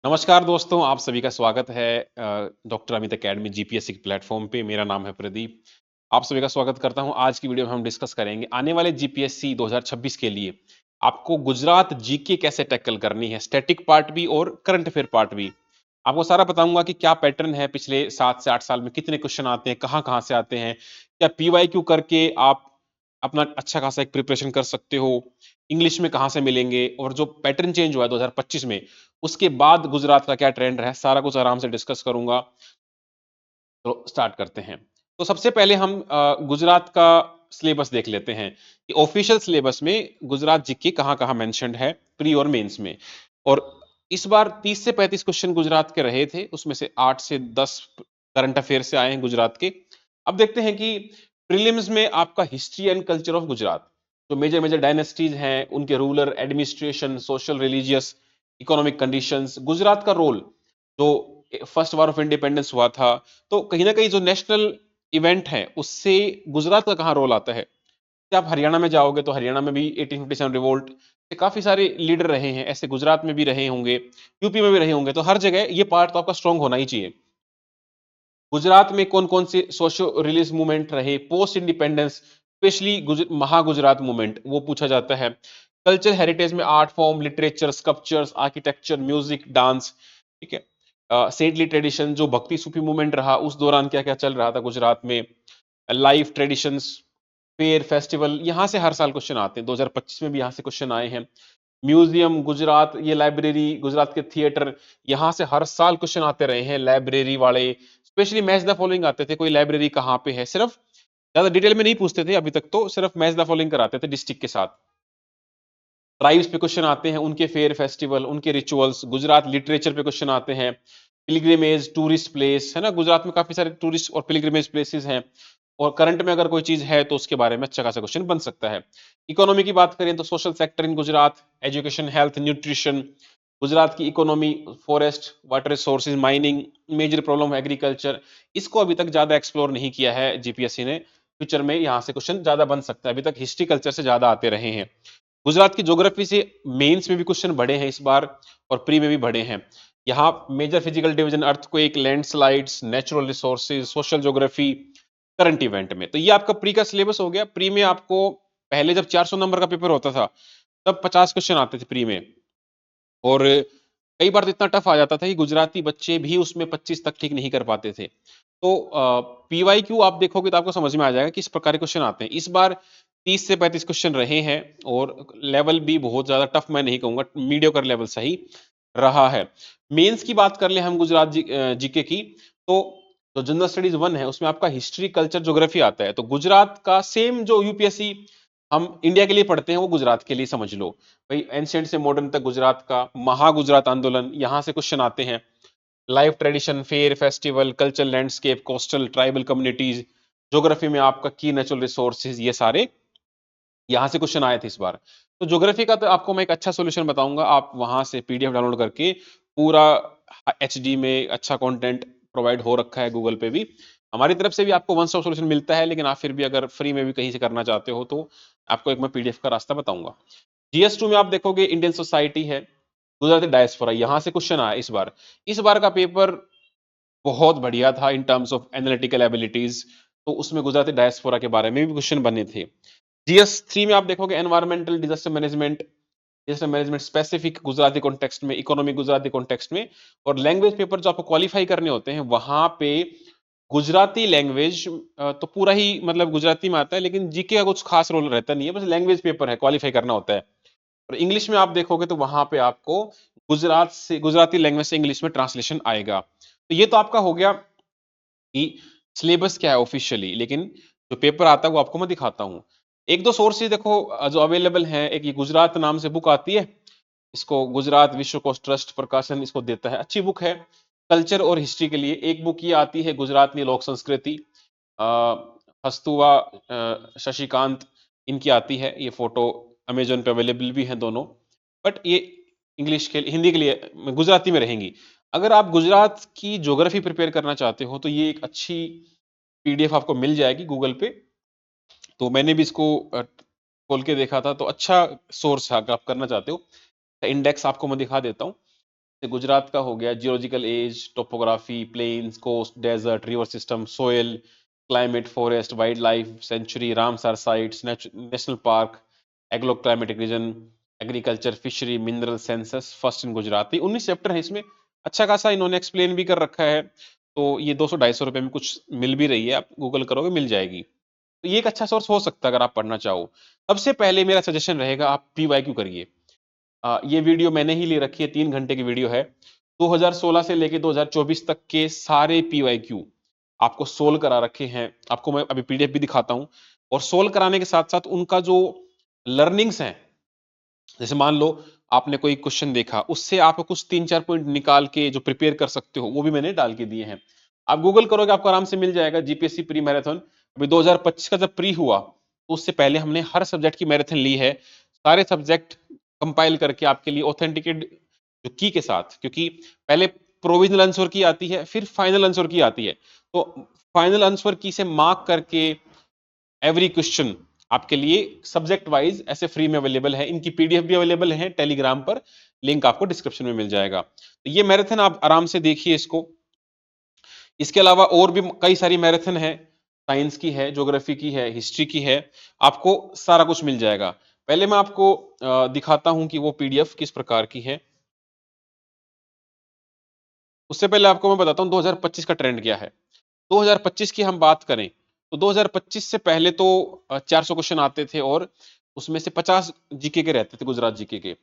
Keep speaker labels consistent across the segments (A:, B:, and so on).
A: नमस्कार दोस्तों, आप सभी का स्वागत है डॉक्टर अमित अकेडमी जीपीएससी के प्लेटफॉर्म पे। मेरा नाम है प्रदीप। आप सभी का स्वागत करता हूं। आज की वीडियो में हम डिस्कस करेंगे आने वाले जीपीएससी 2026 के लिए आपको गुजरात जीके कैसे टैकल करनी है, स्टैटिक पार्ट भी और करंट अफेयर पार्ट भी। आपको सारा बताऊंगा कि क्या पैटर्न है, पिछले 7 से 8 साल में कितने क्वेश्चन आते हैं, कहाँ-कहाँ से आते हैं, क्या पीवाईक्यू करके आप अपना अच्छा खासा एक प्रिपरेशन कर सकते हो, इंग्लिश में कहाँ से मिलेंगे और जो पैटर्न चेंज हुआ है 2025 में, उसके बाद गुजरात का क्या ट्रेंड रहा है, सारा कुछ आराम से डिस्कस करूंगा। तो स्टार्ट करते हैं। तो सबसे पहले हम गुजरात का सिलेबस देख लेते हैं कि ऑफिशियल सिलेबस में गुजरात जीके कहाँ-कहाँ मेंशन्ड है प्री और मेंस में। और इस बार 30 से 35 क्वेश्चन गुजरात के रहे थे, उसमें से 8 से 10 करंट अफेयर से आए हैं गुजरात के। अब देखते हैं कि प्रीलिम्स में आपका history and culture of Gujarat, जो मेजर मेजर डायनेस्टीज हैं, उनके ruler, administration, social, religious, economic conditions, Gujarat का रोल जो फर्स्ट वॉर ऑफ इंडिपेंडेंस हुआ था, तो कहीं ना कहीं जो नेशनल इवेंट है उससे गुजरात का कहाँ रोल आता है। जब आप हरियाणा में जाओगे तो हरियाणा में भी 1857 रिवोल्ट से काफी सारे लीडर रहे हैं, ऐसे गुजरात में भी रहे होंगे, यूपी में भी रहे होंगे, तो हर जगह ये पार्ट तो आपका स्ट्रांग होना ही चाहिए। गुजरात में कौन कौन से सोशल रिलीज मूवमेंट रहे post independence, specially Mahagujarat movement, वो पूछा जाता है। कल्चर हेरिटेज में art form, literature, sculptures, architecture, music, dance, ठीक है। सेंटली ट्रेडिशन, जो भक्ति सूफी मूवमेंट रहा उस दौरान क्या क्या चल रहा था गुजरात में। लाइफ ट्रेडिशंस, फेयर, फेस्टिवल, यहाँ से हर साल क्वेश्चन आते हैं। 2025 में भी यहाँ से क्वेश्चन आए हैं। म्यूजियम गुजरात, ये लाइब्रेरी, गुजरात के थिएटर, यहाँ से हर साल क्वेश्चन आते रहे हैं लाइब्रेरी वाले। स्पेशली मैच द फॉलोइंग आते थे, कोई लाइब्रेरी कहाँ पे है, सिर्फ ज्यादा डिटेल में नहीं पूछते थे अभी तक, तो सिर्फ मैच द फॉलोइंग कराते थे डिस्ट्रिक्ट के साथ। ट्राइब्स पे क्वेश्चन आते हैं, उनके फेयर फेस्टिवल, उनके रिचुअल्स। गुजरात लिटरेचर पे क्वेश्चन आते हैं। पिलग्रिमेज, टूरिस्ट प्लेस है ना, गुजरात में काफी सारे टूरिस्ट और पिलग्रिमेज प्लेसेस हैं, और करंट में अगर कोई चीज है तो उसके बारे में अच्छा खासा क्वेश्चन बन सकता है। इकोनॉमी की बात करें तो social sector in Gujarat, education, health, nutrition, Gujarat की economy, forest, water resources, mining, major problem agriculture, इसको अभी तक ज्यादा एक्सप्लोर नहीं किया है जीपीएससी ने। फ्यूचर में यहाँ से क्वेश्चन ज्यादा बन सकता है, अभी तक हिस्ट्री कल्चर से ज्यादा आते रहे हैं। गुजरात की ज्योग्राफी से मेंस में भी क्वेश्चन बढ़े हैं इस बार, और प्री में भी बढ़े हैं। यहाँ major physical division, earthquake, landslides, natural resources, social geography, current event में। तो ये आपका प्री का सिलेबस हो गया। प्री में आपको पहले जब 400 नंबर का पेपर होता था तब 50 क्वेश्चन आते थे प्री में, और कई बार तो इतना टफ आ जाता था कि गुजराती बच्चे भी उसमें 25 तक ठीक नहीं कर पाते थे। तो पीवाईक्यू आप देखोगे तो आपको समझ में आ जाएगा कि इस प्रकार के क्वेश्चन आते हैं। इस बार 30 से 35 क्वेश्चन रहे हैं, और लेवल भी बहुत ज्यादा टफ मैं नहीं कहूंगा, मीडियोकर लेवल सही रहा है। मेंस की बात कर ले हम गुजरात जीके की, तो जो जनरल स्टडीज 1 है उसमें आपका हिस्ट्री, कल्चर, ज्योग्राफी आता है। तो गुजरात का सेम जो यूपीएससी हम इंडिया के लिए पढ़ते हैं वो गुजरात के लिए समझ लो भाई। एंशिएंट से मॉडर्न तक गुजरात का महागुजरात आंदोलन, यहाँ से क्वेश्चन आते हैं। Life tradition, fair, festival, cultural landscape, coastal tribal communities, geography में आपका की नेचुरल रिसोर्सेज, ये सारे यहाँ से क्वेश्चन आए थे इस बार। तो ज्योग्राफी का तो आपको मैं एक अच्छा सॉल्यूशन बताऊंगा, आप वहां से पीडीएफ डाउनलोड करके पूरा एचडी में अच्छा कंटेंट प्रोवाइड हो रखा है गूगल पे भी। हमारी तरफ से भी आपको वन स्टॉप सॉल्यूशन मिलता है, लेकिन आप फिर भी अगर फ्री में भी कहीं से करना चाहते हो तो आपको एक मैं पीडीएफ का रास्ता बताऊंगा। जीएस2 में आप देखोगे इंडियन सोसाइटी है, गुजराती डायस्पोरा, यहाँ से क्वेश्चन आया इस बार। इस बार का पेपर बहुत बढ़िया था in terms of analytical abilities, तो उसमें गुजराती डायस्पोरा के बारे में भी क्वेश्चन बने थे। जीएस3 में आप देखोगे environmental disaster management specific Gujarati context में, इकोनॉमिक गुजराती कॉन्टेक्स्ट में, और लैंग्वेज पेपर जो आपको क्वालिफाई करने होते हैं वहां पे गुजराती लैंग्वेज तो पूरा ही मतलब गुजराती में आता है, लेकिन जीके का कुछ खास रोल रहता नहीं है, बस लैंग्वेज पेपर है, क्वालिफाई करना होता है। और इंग्लिश में आप देखोगे तो वहां पे आपको गुजरात से गुजराती लैंग्वेज से इंग्लिश में ट्रांसलेशन आएगा। तो ये तो आपका हो गया कि सिलेबस क्या है ऑफिशियली, लेकिन जो पेपर आता है वो आपको मैं दिखाता हूँ। एक दो सोर्सेज देखो जो अवेलेबल हैं। एक ये गुजरात नाम से बुक आती है, इसको गुजरात विश्व कोश ट्रस्ट प्रकाशन इसको देता है, अच्छी बुक है कल्चर और हिस्ट्री के लिए। एक बुक ये आती है गुजरात की लोक संस्कृति, हस्तुआ शशिकांत, इनकी आती है ये फोटो, अमेजोन पे अवेलेबल भी हैं दोनों, बट ये इंग्लिश के हिंदी के लिए गुजराती में रहेंगी। अगर आप गुजरात की ज्योग्राफी प्रिपेयर करना चाहते हो तो ये एक अच्छी पीडीएफ आपको मिल जाएगी गूगल पे। तो मैंने भी इसको खोल के देखा था, तो अच्छा सोर्स है अगर आप करना चाहते हो। इंडेक्स आपको मैं दिखा देता हूँ। गुजरात का हो गया geological age, topography, plains, coast, desert, river system, soil, climate, forest, wild life sanctuary, Ramsar sites, national park, agro climatic region, agriculture, fishery, mineral, census, first in Gujarat. ये 19 चैप्टर है इसमें। अच्छा खासा इन्होंने एक्सप्लेन भी कर रखा है। तो ये 200-250 रुपए में कुछ मिल भी रही है, आप गूगल करोगे मिल जाएगी। तो ये एक अच्छा सोर्स हो सकता है अगर आप पढ़ना चाहो। सबसे पहले मेरा सजेशन रहेगा आप पीवाईक्यू करिए। ये वीडियो मैंने ही ले रखी है, 3 घंटे की वीडियो है। 2016 से लेके 2024 तक के सारे पीवाईक्यू आपको सोल्व करा रखे हैं। आपको मैं अभी पीडीएफ भी दिखाता हूं। और सोल्व कराने के साथ साथ उनका जो लर्निंग्स हैं, जैसे मान लो आपने कोई क्वेश्चन देखा, उससे आप कुछ 3-4 पॉइंट निकाल के जो प्रिपेयर कर सकते हो, वो भी मैंने डाल के दिए हैं। आप गूगल करोगे आपको आराम से मिल जाएगा। जीपीएससी प्री मैराथन अभी 2025 का जब प्री हुआ, तो उससे पहले हमने हर सब्जेक्ट की मैराथन ली है। सारे सब्जेक्ट कंपाइल करके आपके लिए ऑथेंटिकेट जो की के साथ, क्योंकि पहले प्रोविजनल आंसर की आती है, फिर फाइनल आंसर की आती है। तो फाइनल आंसर की से मार्क करके एवरी क्वेश्चन आपके लिए सब्जेक्ट वाइज ऐसे फ्री में अवेलेबल है। इनकी पीडीएफ भी अवेलेबल है टेलीग्राम पर, लिंक आपको डिस्क्रिप्शन में मिल जाएगा। तो ये मैराथन आप आराम से देखिए इसको। इसके अलावा और भी कई सारी मैराथन है, साइंस की है, ज्योग्राफी की है, हिस्ट्री की है। आपको सारा कुछ मिल जाएगा। पहले मैं आपको दिखाता हूं कि वो पीडीएफ किस प्रकार की है। उससे पहले आपको मैं बताता हूं 2025 का ट्रेंड क्या है। 2025 की हम बात करें तो 2025 से पहले तो 400 क्वेश्चन आते थे और उसमें से 50 जीके के रहते थे, गुजरात जीके के।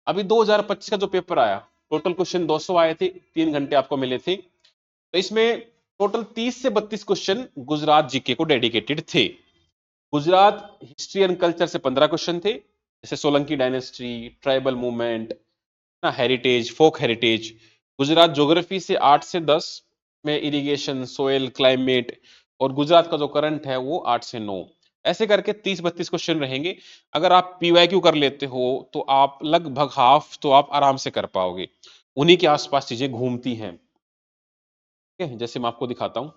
A: अभी 2025 का जो पेपर आया, टोटल क्वेश्चन 200 आए थे, 3 घंटे आपको मिले थे। तो इसमें टोटल 30 से 32 क्वेश्चन गुजरात जीके को डेडिकेटेड थे। गुजरात हिस्ट्री एंड कल्चर से 15 क्वेश्चन थे, जैसे सोलंकी डायनेस्टी, ट्राइबल मूवमेंट ना, हेरिटेज, फोक हेरिटेज। गुजरात ज्योग्राफी से 8 से 10 में इरिगेशन, सोयल, क्लाइमेट। और गुजरात का जो करंट है वो 8 से 9। ऐसे करके 30-32 क्वेश्चन रहेंगे। अगर आप पीवाईक्यू कर लेते हो तो आप लगभग हाफ तो आप आराम से कर पाओगे। उन्हीं के आसपास चीजें घूमती हैं। ठीक है, जैसे मैं आपको दिखाता हूँ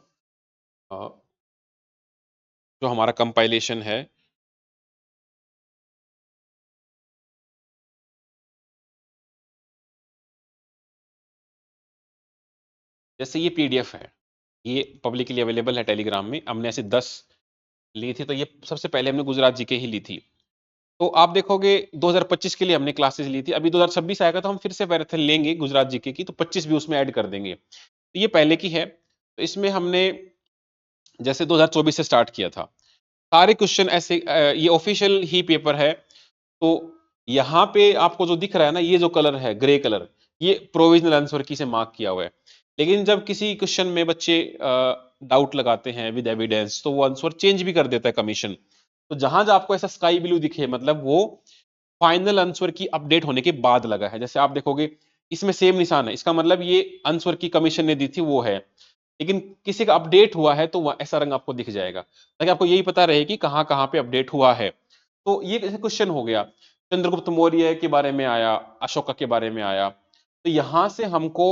A: जो हमारा कंपाइलेशन है। जैसे ये पीडीएफ है, ये पब्लिकली अवेलेबल है टेलीग्राम में। हमने ऐसे 10 ली थी, तो ये सबसे पहले हमने गुजरात जीके ही ली थी। तो आप देखोगे 2025 के लिए हमने क्लासेस ली थी। अभी 2026 आएगा तो हम फिर से मैराथन लेंगे गुजरात जीके की, तो 25 भी उसमें ऐड कर देंगे। तो ये पहले की है। तो इसमें हमने जैसे 2024 से स्टार्ट किया था, सारे क्वेश्चन ऐसे ये ऑफिशियल ही पेपर है। तो यहाँ पे आपको जो दिख रहा है ना, ये जो कलर है ग्रे कलर, ये प्रोविजनल आंसर की से मार्क किया हुआ है। लेकिन जब किसी क्वेश्चन में बच्चे डाउट लगाते हैं विद एविडेंस, तो वो आंसर चेंज भी कर देता है कमीशन। तो जहां जहां आपको ऐसा स्काई ब्लू दिखे, मतलब वो फाइनल आंसर की अपडेट होने के बाद लगा है। जैसे आप देखोगे इसमें सेम निशान है, इसका मतलब ये आंसर की कमीशन ने दी थी वो है। लेकिन किसी का अपडेट हुआ है तो ऐसा रंग आपको दिख जाएगा, ताकि आपको यही पता रहे कि कहां कहां पे अपडेट हुआ है। तो ये क्वेश्चन हो गया। चंद्रगुप्त मौर्य के बारे में आया, अशोका के बारे में आया। तो यहां से हमको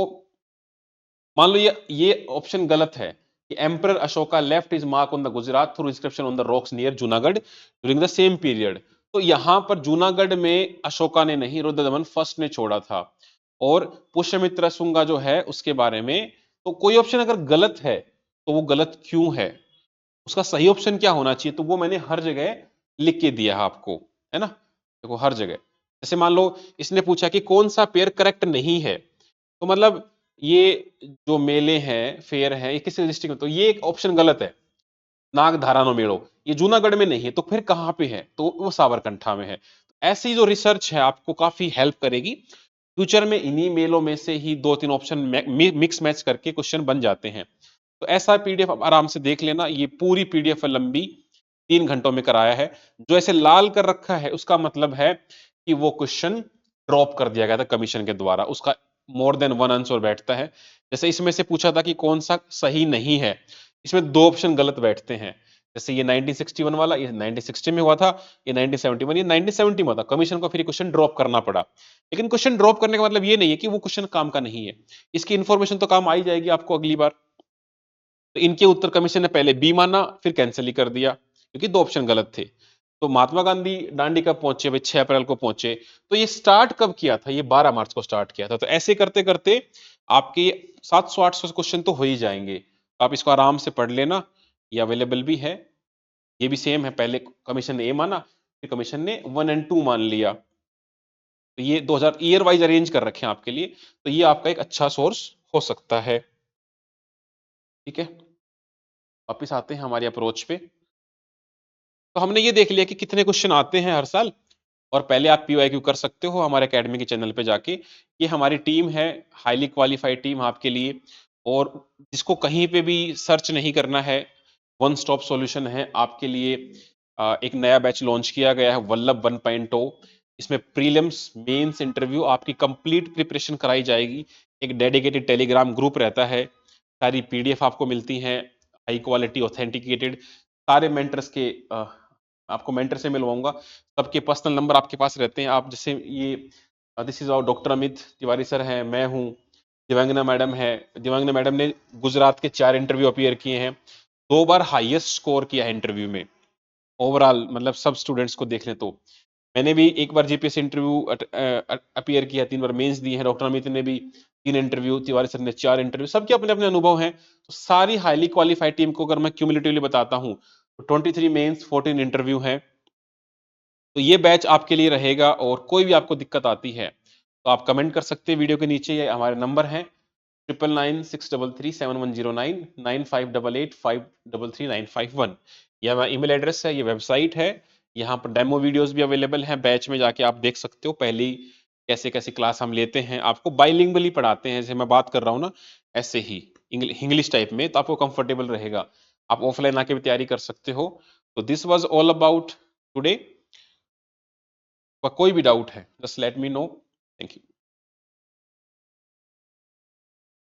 A: मान लो ये ऑप्शन गलत है कि emperor Ashoka left is mark on the Gujarat through inscription on the rocks near Junagadh during the same period. तो यहां पर जूनागढ़ में अशोका ने नहीं, रुद्रदमन फर्स्ट ने छोड़ा था। और पुष्यमित्र शुंगा जो है उसके बारे में, तो कोई ऑप्शन अगर गलत है तो वो गलत क्यों है, उसका सही ऑप्शन क्या होना चाहिए, तो वो मैंने हर जगह लिख के दिया है आपको, है ना। देखो हर जगह, जैसे मान लो इसने पूछा कि कौन सा पेयर करेक्ट नहीं है, तो मतलब ये जो मेले हैं, फेयर है, ये किस डिस्ट्रिक्ट में, तो ये एक ऑप्शन गलत है। नाग धारानो मेड़ो, ये जूनागढ़ में नहीं है, तो फिर कहां पे है, तो वो साबरकंठा में है। ऐसी जो रिसर्च है आपको काफी हेल्प करेगी। फ्यूचर में इन्हीं मेलों में से ही 2-3 ऑप्शन मिक्स मैच करके क्वेश्चन बन जाते हैं। तो ऐसा पीडीएफ आप आराम से देख लेना। ये पूरी पीडीएफ है लंबी, 3 घंटों में कराया है। जो ऐसे लाल कर रखा है उसका मतलब है कि वो क्वेश्चन ड्रॉप कर दिया गया था कमीशन के द्वारा, उसका मोर देन वन आंसर बैठता है। जैसे इसमें से पूछा था कि कौन सा सही नहीं है, इसमें 2 ऑप्शन गलत बैठते हैं। जैसे ये 1961 वाला, ये 1960 में हुआ था, ये 1971, ये 1970 में था। कमीशन को फिर क्वेश्चन ड्रॉप करना पड़ा। लेकिन क्वेश्चन ड्रॉप करने का मतलब ये नहीं है कि वो क्वेश्चन काम का नहीं है। इसकी इंफॉर्मेशन तो काम आ ही जाएगी आपको अगली बार। तो इनके उत्तर कमीशन ने पहले बी माना, फिर कैंसिल ही कर दिया, क्योंकि 2 ऑप्शन गलत थे। तो महात्मा गांधी दांडी कब पहुंचे भाई? 6 अप्रैल को पहुंचे। तो ये स्टार्ट कब किया था? ये 12 मार्च को स्टार्ट किया था। तो ऐसे करते करते आपके 700-800 क्वेश्चन तो हो ही जाएंगे। आप इसको आराम से पढ़ लेना, ये अवेलेबल भी है। ये भी सेम है, पहले कमीशन ने ए माना, फिर कमीशन ने 1 एंड 2 मान लिया। तो ये 2000 ईयर वाइज अरेंज कर रखे हैं आपके लिए, तो ये आपका एक अच्छा सोर्स हो सकता है। ठीक है, वापिस आते हैं हमारी अप्रोच पे। तो हमने ये देख लिया कि कितने क्वेश्चन आते हैं हर साल, और पहले आप पीवाईक्यू कर सकते हो हमारे एकेडमी के चैनल पे जाके। ये हमारी टीम है, हाईली क्वालिफाइड टीम आपके लिए, और जिसको कहीं पे भी सर्च नहीं करना है, वन स्टॉप सॉल्यूशन है आपके लिए। एक नया बैच लॉन्च किया गया है, वल्लभ 1.0। इसमें प्रीलिम्स मेंस इंटरव्यू आपकी कंप्लीट प्रिपरेशन कराई जाएगी। एक डेडिकेटेड टेलीग्राम ग्रुप रहता है, सारी पीडीएफ आपको मिलती हैं, हाई क्वालिटी ऑथेंटिकेटेड। सारे मेंटर्स के आपको मेंटर से मिलवाऊंगा, सबके पर्सनल नंबर आपके पास रहते हैं। आप जैसे ये this is our doctor Amit Tiwari sir हैं, मैं हूँ, दिव्यांगना मैडम है। दिव्यांगना मैडम ने गुजरात के 4 इंटरव्यू अपीयर किए हैं, 2 बार हाईएस्ट स्कोर किया है इंटरव्यू में ओवरऑल, मतलब सब स्टूडेंट्स को देख लें तो। मैंने भी एक बार जीपीएस इंटरव्यू अपीयर किया, 3 बार मेंस दी है। डॉक्टर अमित ने भी 3 इंटरव्यू, तिवारी सर ने 4 इंटरव्यू, सबके अपने अपने अनुभव हैं। तो सारी हाईली क्वालिफाइड टीम को अगर मैं क्यूमुलेटिवली बताता हूँ तो 23 मेंस 14 इंटरव्यू हैं। तो ये बैच आपके लिए रहेगा, और कोई भी आपको दिक्कत आती है तो आप कमेंट कर सकते हैं वीडियो के नीचे। ये हमारे नंबर हैं 9996337109, 9588533951। ये हमारा ईमेल एड्रेस है, ये वेबसाइट है। यहाँ पर डेमो वीडियोस भी अवेलेबल हैं, बैच में जाके आप देख सकते हो पहली कैसे कैसे क्लास हम लेते हैं। आपको बाइलिंगुअली पढ़ाते हैं, जैसे मैं बात कर रहा हूँ ना, ऐसे ही इंग्लिश टाइप में, तो आपको कंफर्टेबल रहेगा। आप ऑफलाइन आके भी तैयारी कर सकते हो। तो this was all about today. कोई भी डाउट है just let me know. Thank you.